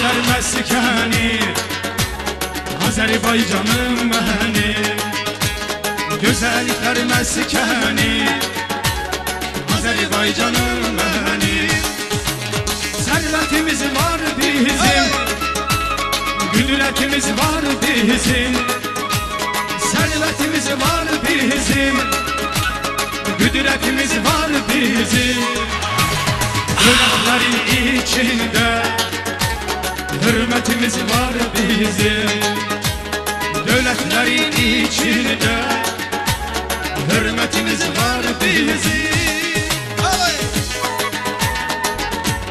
Gözəlliklər məskəni Azərbaycanım mənim. Gözəlliklər məskəni Azərbaycanım mənim. Sərvətimiz var bizim, qüdrətimiz var bizim. Sərvətimiz var bizim, qüdrətimiz var bizim. Dövlətlərin içində hürmetimiz var bizim. Dövlətlərin içində hürmetimiz var bizim.